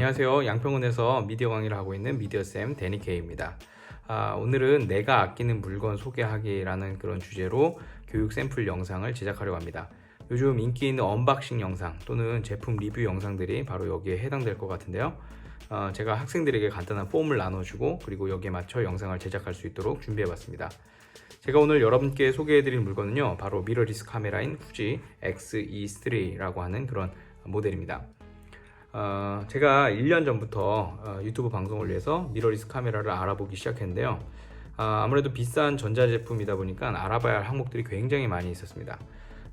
안녕하세요. 양평원에서 미디어 강의를 하고 있는 미디어쌤 데니케이입니다. 오늘은 내가 아끼는 물건 소개하기라는 그런 주제로 교육 샘플 영상을 제작하려고 합니다. 요즘 인기 있는 언박싱 영상 또는 제품 리뷰 영상들이 바로 여기에 해당될 것 같은데요. 제가 학생들에게 간단한 폼을 나눠주고 그리고 여기에 맞춰 영상을 제작할 수 있도록 준비해봤습니다. 제가 오늘 여러분께 소개해드릴 물건은요, 바로 미러리스 카메라인 후지 X-E3라고 하는 그런 모델입니다. 제가 1년 전부터 유튜브 방송을 위해서 미러리스 카메라를 알아보기 시작했는데요. 아무래도 비싼 전자제품이다 보니까 알아봐야 할 항목들이 굉장히 많이 있었습니다.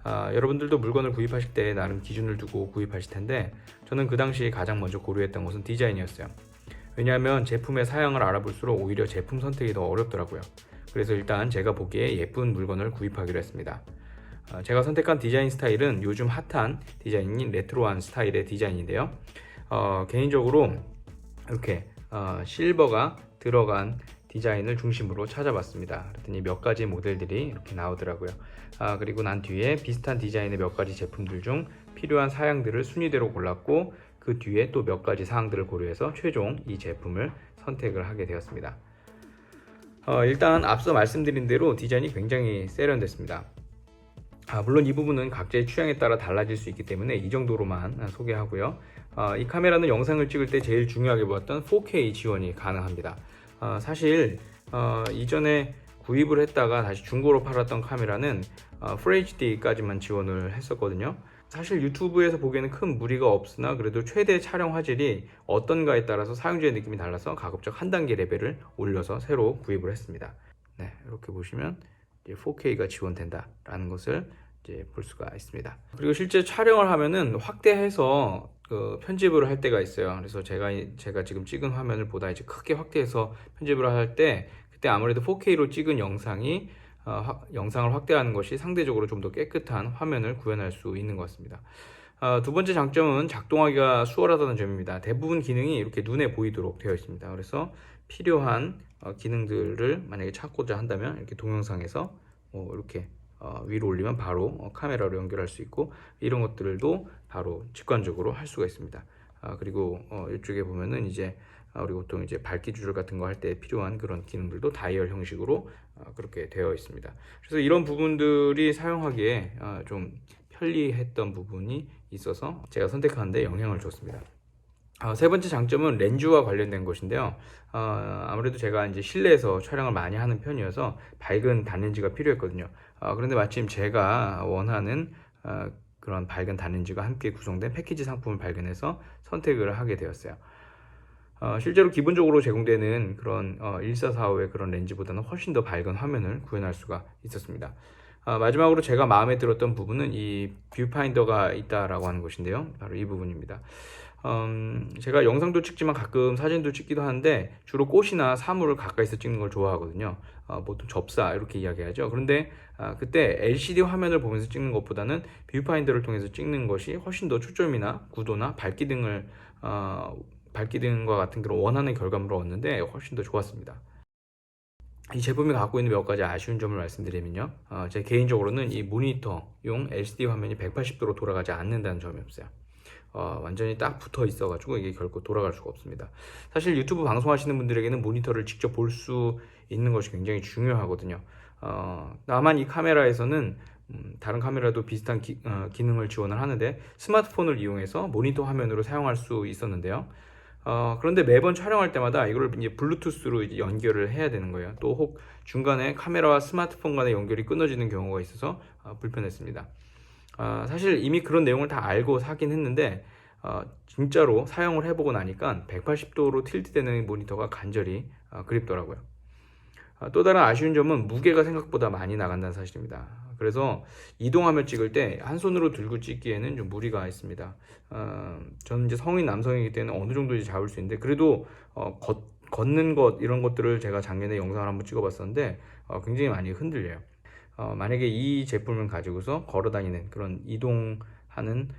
여러분들도 물건을 구입하실 때 나름 기준을 두고 구입하실 텐데, 저는 그 당시 가장 먼저 고려했던 것은 디자인이었어요. 왜냐하면 제품의 사양을 알아볼수록 오히려 제품 선택이 더 어렵더라고요. 그래서 일단 제가 보기에 예쁜 물건을 구입하기로 했습니다. 제가 선택한 디자인 스타일은 요즘 핫한 디자인인 레트로한 스타일의 디자인인데요. 개인적으로 이렇게 실버가 들어간 디자인을 중심으로 찾아봤습니다. 그랬더니 몇 가지 모델들이 이렇게 나오더라고요. 그리고 난 뒤에 비슷한 디자인의 몇 가지 제품들 중 필요한 사양들을 순위대로 골랐고, 그 뒤에 또 몇 가지 사항들을 고려해서 최종 이 제품을 선택을 하게 되었습니다. 일단 앞서 말씀드린 대로 디자인이 굉장히 세련됐습니다. 물론 이 부분은 각자의 취향에 따라 달라질 수 있기 때문에 이 정도로만 소개하고요. 이 카메라는 영상을 찍을 때 제일 중요하게 보았던 4K 지원이 가능합니다. 사실 이전에 구입을 했다가 다시 중고로 팔았던 카메라는 FHD까지만 지원을 했었거든요. 사실 유튜브에서 보기에는 큰 무리가 없으나 그래도 최대 촬영 화질이 어떤가에 따라서 사용자의 느낌이 달라서 가급적 한 단계 레벨을 올려서 새로 구입을 했습니다. 네, 이렇게 보시면 4K가 지원된다라는 것을 이제 볼 수가 있습니다. 그리고 실제 촬영을 하면은 확대해서 편집을 할 때가 있어요. 그래서 제가 지금 찍은 화면을 보다 이제 크게 확대해서 편집을 할 때, 그때 아무래도 4K로 찍은 영상이 영상을 확대하는 것이 상대적으로 좀 더 깨끗한 화면을 구현할 수 있는 것 같습니다. 두 번째 장점은 작동하기가 수월하다는 점입니다. 대부분 기능이 이렇게 눈에 보이도록 되어 있습니다. 그래서 필요한 기능들을 만약에 찾고자 한다면 이렇게 동영상에서 이렇게 위로 올리면 바로 카메라로 연결할 수 있고, 이런 것들도 바로 직관적으로 할 수가 있습니다. 그리고 이쪽에 보면은 이제 우리 보통 이제 밝기 조절 같은 거 할 때 필요한 그런 기능들도 다이얼 형식으로 그렇게 되어 있습니다. 그래서 이런 부분들이 사용하기에 좀 편리했던 부분이 있어서 제가 선택하는 데 영향을 줬습니다. 세 번째 장점은 렌즈와 관련된 것인데요. 아무래도 제가 이제 실내에서 촬영을 많이 하는 편이어서 밝은 단렌즈가 필요했거든요. 그런데 마침 제가 원하는 그런 밝은 단렌즈가 함께 구성된 패키지 상품을 발견해서 선택을 하게 되었어요. 실제로 기본적으로 제공되는 그런 1445의 그런 렌즈보다는 훨씬 더 밝은 화면을 구현할 수가 있었습니다. 마지막으로 제가 마음에 들었던 부분은 이 뷰파인더가 있다라고 하는 것인데요. 바로 이 부분입니다. 제가 영상도 찍지만 가끔 사진도 찍기도 하는데, 주로 꽃이나 사물을 가까이서 찍는 걸 좋아하거든요. 보통 접사 이렇게 이야기하죠. 그런데 그때 LCD 화면을 보면서 찍는 것보다는 뷰파인더를 통해서 찍는 것이 훨씬 더 초점이나 구도나 밝기 등과 같은 그런 원하는 결과물을 얻는데 훨씬 더 좋았습니다. 이 제품이 갖고 있는 몇 가지 아쉬운 점을 말씀드리면요, 제 개인적으로는 이 모니터용 LCD 화면이 180도로 돌아가지 않는다는 점이 없어요. 완전히 딱 붙어 있어 가지고 이게 결코 돌아갈 수가 없습니다. 사실 유튜브 방송하시는 분들에게는 모니터를 직접 볼 수 있는 것이 굉장히 중요하거든요. 다만 이 카메라에서는 다른 카메라도 비슷한 기능을 지원을 하는데, 스마트폰을 이용해서 모니터 화면으로 사용할 수 있었는데요. 그런데 매번 촬영할 때마다 이걸 이제 블루투스로 이제 연결을 해야 되는 거예요. 또 혹 중간에 카메라와 스마트폰 간의 연결이 끊어지는 경우가 있어서 불편했습니다. 사실 이미 그런 내용을 다 알고 사긴 했는데, 진짜로 사용을 해보고 나니까 180도로 틸트되는 모니터가 간절히 그립더라고요. 또 다른 아쉬운 점은 무게가 생각보다 많이 나간다는 사실입니다. 그래서 이동하며 찍을 때 한 손으로 들고 찍기에는 좀 무리가 있습니다. 저는 이제 성인 남성이기 때문에 어느 정도 이제 잡을 수 있는데, 그래도 걷는 것 이런 것들을 제가 작년에 영상을 한번 찍어봤었는데 굉장히 많이 흔들려요. 만약에 이 제품을 가지고서 걸어다니는 그런 이동하는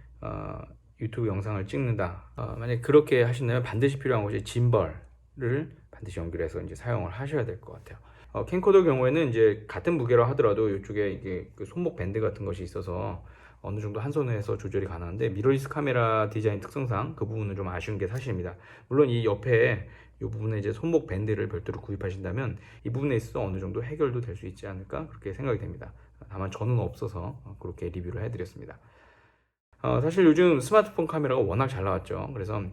유튜브 영상을 찍는다, 만약에 그렇게 하신다면 반드시 필요한 것이 짐벌을 반드시 연결해서 이제 사용을 하셔야 될 것 같아요. 캠코더 경우에는 이제 같은 무게로 하더라도 이쪽에 이게 그 손목 밴드 같은 것이 있어서 어느 정도 한 손에 해서 조절이 가능한데, 미러리스 카메라 디자인 특성상 그 부분은 좀 아쉬운 게 사실입니다. 물론 이 옆에 이 부분에 이제 손목 밴드를 별도로 구입하신다면 이 부분에 있어서 어느 정도 해결도 될 수 있지 않을까 그렇게 생각이 됩니다. 다만 저는 없어서 그렇게 리뷰를 해드렸습니다. 사실 요즘 스마트폰 카메라가 워낙 잘 나왔죠. 그래서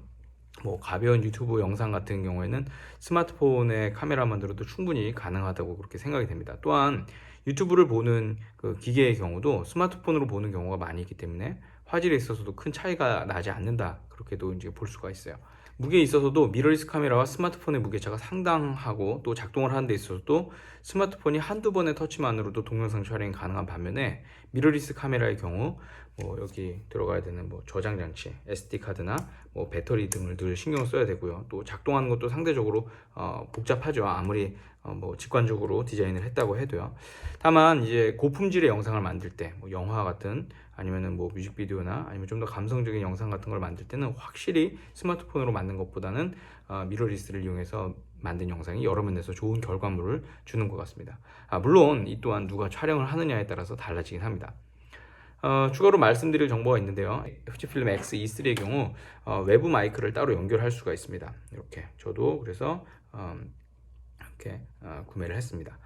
뭐 가벼운 유튜브 영상 같은 경우에는 스마트폰의 카메라만 들어도 충분히 가능하다고 그렇게 생각이 됩니다. 또한 유튜브를 보는 그 기계의 경우도 스마트폰으로 보는 경우가 많이 있기 때문에 화질에 있어서도 큰 차이가 나지 않는다, 그렇게도 이제 볼 수가 있어요. 무게에 있어서도 미러리스 카메라와 스마트폰의 무게차가 상당하고, 또 작동을 하는 데 있어서도 스마트폰이 한두 번의 터치만으로도 동영상 촬영이 가능한 반면에, 미러리스 카메라의 경우 뭐 여기 들어가야 되는 뭐 저장 장치, SD 카드나 뭐 배터리 등을 늘 신경 써야 되고요. 또 작동하는 것도 상대적으로 복잡하죠. 아무리 뭐 직관적으로 디자인을 했다고 해도요. 다만 이제 고품질의 영상을 만들 때, 뭐 영화 같은, 아니면은 뭐 뮤직비디오나 아니면 좀 더 감성적인 영상 같은 걸 만들 때는 확실히 스마트폰으로 만든 것보다는 미러리스를 이용해서 만든 영상이 여러 면에서 좋은 결과물을 주는 것 같습니다. 물론 이 또한 누가 촬영을 하느냐에 따라서 달라지긴 합니다. 추가로 말씀드릴 정보가 있는데요. 후지필름 X-E3의 경우 외부 마이크를 따로 연결할 수가 있습니다. 이렇게 저도 그래서 이렇게 구매를 했습니다.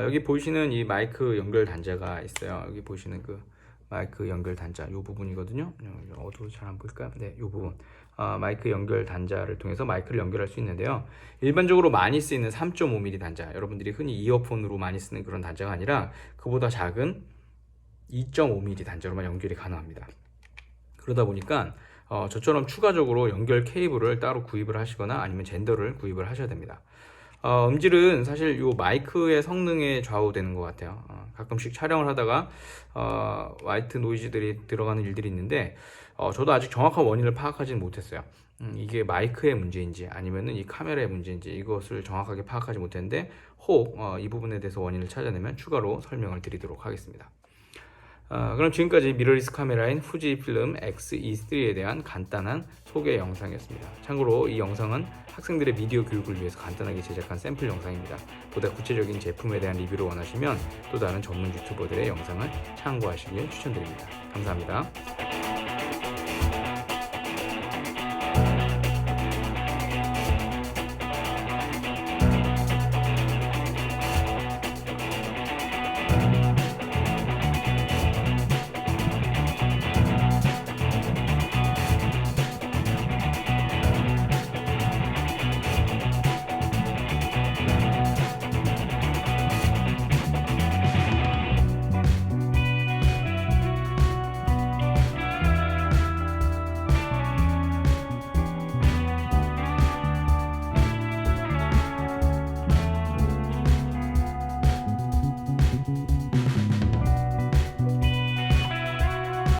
여기 보시는 이 마이크 연결 단자가 있어요. 여기 보시는 그 마이크 연결 단자, 이 부분이거든요. 어두워서 잘 안 보일까요? 네, 이 부분. 마이크 연결 단자를 통해서 마이크를 연결할 수 있는데요. 일반적으로 많이 쓰이는 3.5mm 단자, 여러분들이 흔히 이어폰으로 많이 쓰는 그런 단자가 아니라 그보다 작은 2.5mm 단자로만 연결이 가능합니다. 그러다 보니까 저처럼 추가적으로 연결 케이블을 따로 구입을 하시거나 아니면 젠더를 구입을 하셔야 됩니다. 음질은 사실 이 마이크의 성능에 좌우되는 것 같아요. 가끔씩 촬영을 하다가 화이트 노이즈들이 들어가는 일들이 있는데 저도 아직 정확한 원인을 파악하지는 못했어요. 이게 마이크의 문제인지 아니면은 이 카메라의 문제인지 이것을 정확하게 파악하지 못했는데, 혹 이 부분에 대해서 원인을 찾아내면 추가로 설명을 드리도록 하겠습니다. 그럼 지금까지 미러리스 카메라인 후지필름 X-E3에 대한 간단한 소개 영상이었습니다. 참고로 이 영상은 학생들의 미디어 교육을 위해서 간단하게 제작한 샘플 영상입니다. 보다 구체적인 제품에 대한 리뷰를 원하시면 또 다른 전문 유튜버들의 영상을 참고하시길 추천드립니다. 감사합니다.